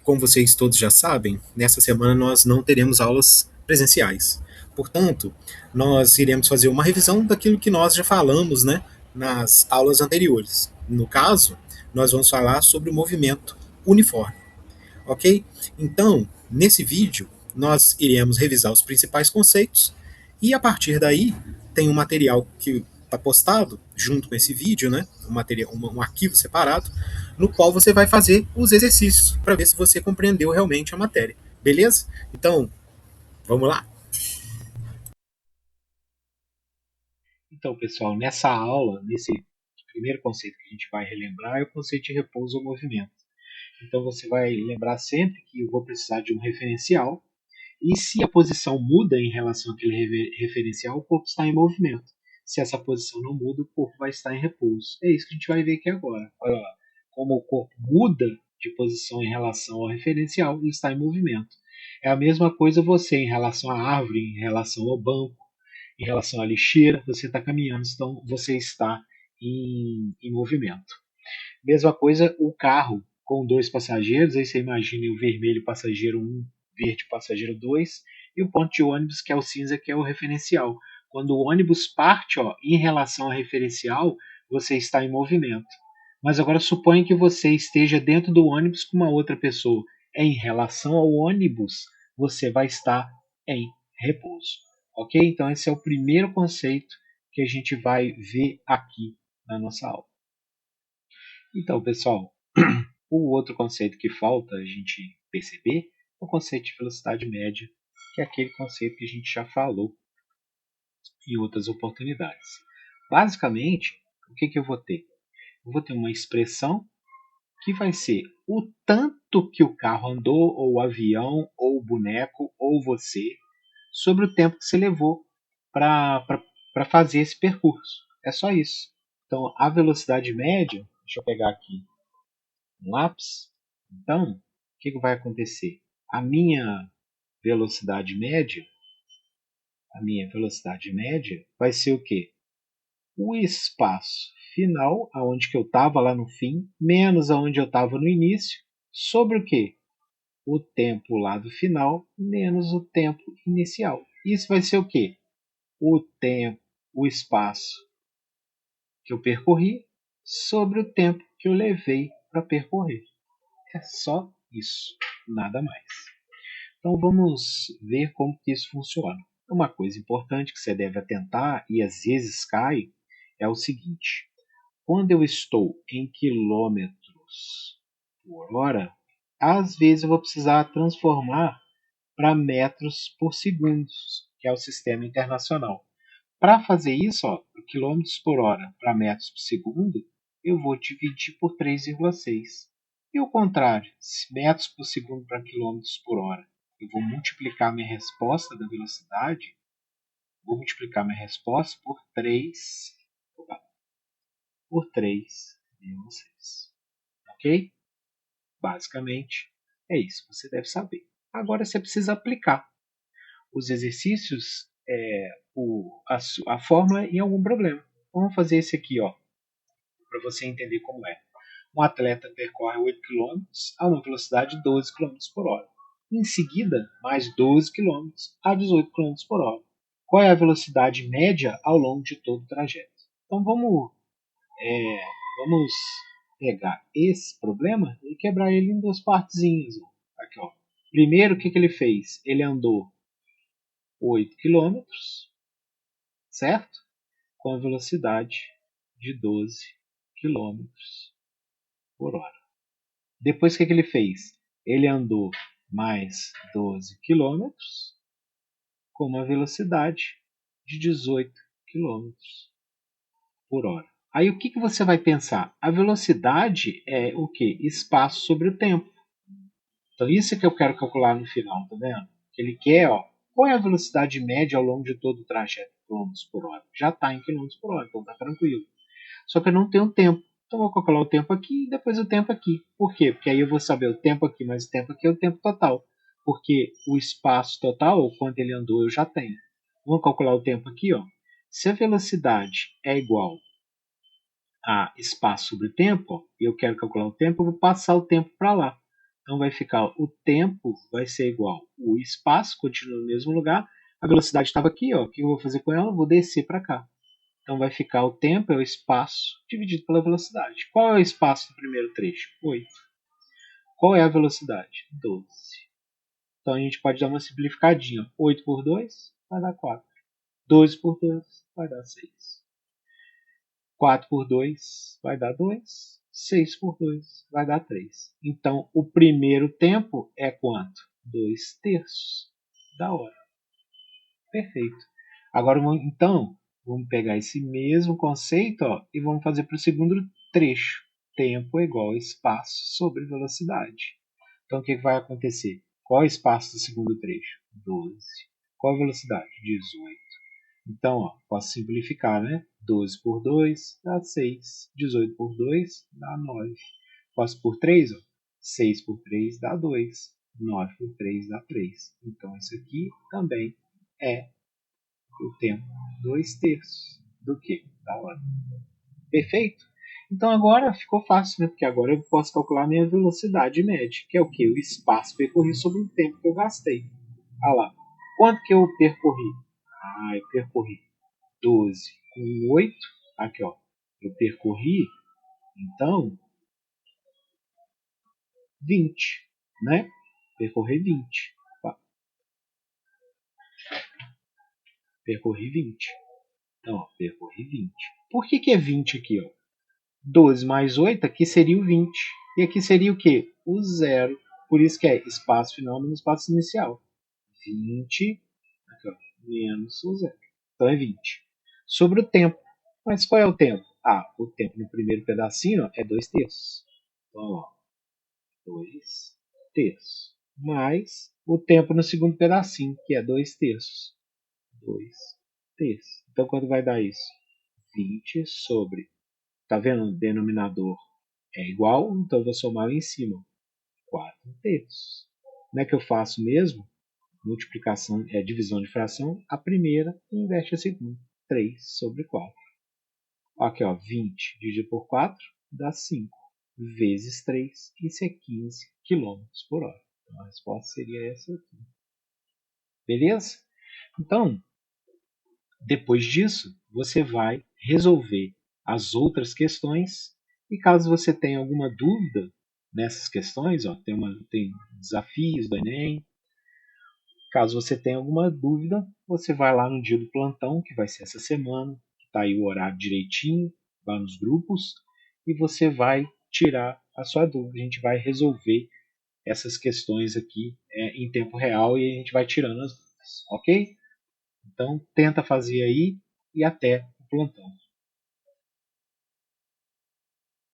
como vocês todos já sabem, nessa semana nós não teremos aulas presenciais. Portanto, nós iremos fazer uma revisão daquilo que nós já falamos, né, nas aulas anteriores. No caso, nós vamos falar sobre o movimento uniforme, ok? Então, nesse vídeo, nós iremos revisar os principais conceitos e a partir daí tem um material que está postado junto com esse vídeo, né? Um arquivo separado, no qual você vai fazer os exercícios para ver se você compreendeu realmente a matéria. Beleza? Então, vamos lá. Então, pessoal, nessa aula, nesse primeiro conceito que a gente vai relembrar é o conceito de repouso ou movimento. Então, você vai lembrar sempre que eu vou precisar de um referencial e se a posição muda em relação àquele referencial, o corpo está em movimento. Se essa posição não muda, o corpo vai estar em repouso. É isso que a gente vai ver aqui agora. Olha lá, como o corpo muda de posição em relação ao referencial, ele está em movimento. É a mesma coisa você em relação à árvore, em relação ao banco, em relação à lixeira, você está caminhando, então você está em movimento. Mesma coisa o carro com dois passageiros, aí você imagina o vermelho passageiro 1, verde passageiro 2, e o ponto de ônibus que é o cinza, que é o referencial. Quando o ônibus parte em relação ao referencial, você está em movimento. Mas agora suponha que você esteja dentro do ônibus com uma outra pessoa. Em relação ao ônibus, você vai estar em repouso. Ok? Então esse é o primeiro conceito que a gente vai ver aqui na nossa aula. Então, pessoal, o outro conceito que falta a gente perceber é o conceito de velocidade média, que é aquele conceito que a gente já falou em outras oportunidades. Basicamente, o que eu vou ter? Eu vou ter uma expressão que vai ser o tanto que o carro andou, ou o avião, ou o boneco, ou você, sobre o tempo que você levou para fazer esse percurso. É só isso. Então, a velocidade média, deixa eu pegar aqui um lápis. Então, o que vai acontecer? A minha velocidade média, vai ser o quê? O espaço final, aonde que eu estava lá no fim, menos aonde eu estava no início, sobre o quê? O tempo lá do final, menos o tempo inicial. Isso vai ser o quê? O tempo, o espaço que eu percorri, sobre o tempo que eu levei para percorrer. É só isso, nada mais. Então vamos ver como que isso funciona. Uma coisa importante que você deve atentar e às vezes cai é o seguinte: quando eu estou em quilômetros por hora, às vezes eu vou precisar transformar para metros por segundo, que é o sistema internacional. Para fazer isso, quilômetros por hora para metros por segundo, eu vou dividir por 3,6. E o contrário, metros por segundo para quilômetros por hora, eu vou multiplicar minha resposta da velocidade, por 3,6. Ok? Basicamente, é isso que você deve saber. Agora você precisa aplicar os exercícios, a fórmula em algum problema. Vamos fazer esse aqui, para você entender como é. Um atleta percorre 8 km a uma velocidade de 12 km por hora. Em seguida, mais 12 km a 18 km por hora. Qual é a velocidade média ao longo de todo o trajeto? Então vamos pegar esse problema e quebrar ele em duas partezinhas. Aqui, Primeiro, o que ele fez? Ele andou 8 km, certo? Com a velocidade de 12 km por hora. Depois, o que ele fez? Ele andou mais 12 km com uma velocidade de 18 km por hora. Aí o que você vai pensar? A velocidade é o que? Espaço sobre o tempo. Então isso é que eu quero calcular no final, tá vendo? Ele quer, qual é a velocidade média ao longo de todo o trajeto? Km por hora. Já está em km por hora, então está tranquilo. Só que eu não tenho tempo. Então eu vou calcular o tempo aqui e depois o tempo aqui. Por quê? Porque aí eu vou saber o tempo aqui mais o tempo aqui é o tempo total. Porque o espaço total, ou quanto ele andou, eu já tenho. Vamos calcular o tempo aqui. Se a velocidade é igual a espaço sobre tempo, e eu quero calcular o tempo, eu vou passar o tempo para lá. Então vai ficar o tempo vai ser igual. O espaço continua no mesmo lugar. A velocidade estava aqui, ó. O que eu vou fazer com ela? Eu vou descer para cá. Então vai ficar o tempo é o espaço dividido pela velocidade. Qual é o espaço do primeiro trecho? 8. Qual é a velocidade? 12. Então a gente pode dar uma simplificadinha. 8 por 2 vai dar 4. 12 por 2 vai dar 6. 4 por 2 vai dar 2. 6 por 2 vai dar 3. Então, o primeiro tempo é quanto? 2 terços da hora. Perfeito. Agora, então, vamos pegar esse mesmo conceito e vamos fazer para o segundo trecho. Tempo é igual a espaço sobre velocidade. Então, o que vai acontecer? Qual é o espaço do segundo trecho? 12. Qual a velocidade? 18. Então, posso simplificar, né? 12 por 2 dá 6. 18 por 2 dá 9. Posso por 3, 6 por 3 dá 2. 9 por 3 dá 3. Então, isso aqui também é o tempo 2 terços do que? Da hora. Perfeito? Então, agora ficou fácil, né? Porque agora eu posso calcular a minha velocidade média, que é o que? O espaço percorrido sobre o tempo que eu gastei. Olha lá. Quanto que eu percorri? Eu percorri 12 com 8. Aqui, ó. Eu percorri, então, 20, né? Percorri 20. Percorri 20. Então, ó, percorri 20. Por que é 20 aqui, ó? 12 mais 8, aqui seria o 20. E aqui seria o quê? O zero. Por isso que é espaço final menos espaço inicial. 20 aqui, ó, menos o zero. Então é 20. Sobre o tempo. Mas qual é o tempo? O tempo no primeiro pedacinho é 2 terços. Então, ó, 2 terços. Mais o tempo no segundo pedacinho, que é 2 terços. 2 terços. Então, quanto vai dar isso? 20 sobre. Tá vendo? O denominador é igual, então eu vou somar lá em cima. 4 terços. Como é que eu faço mesmo? Multiplicação é divisão de fração. A primeira inverte a segunda. 3 sobre 4. Aqui, ó, 20 dividido por 4 dá 5. Vezes 3, isso é 15 km por hora. Então a resposta seria essa aqui. Beleza? Então, depois disso, você vai resolver as outras questões. E caso você tenha alguma dúvida nessas questões, tem desafios do Enem. Caso você tenha alguma dúvida, você vai lá no dia do plantão, que vai ser essa semana, está aí o horário direitinho, lá nos grupos, e você vai tirar a sua dúvida. A gente vai resolver essas questões aqui em tempo real e a gente vai tirando as dúvidas, ok? Então, tenta fazer aí e até o plantão.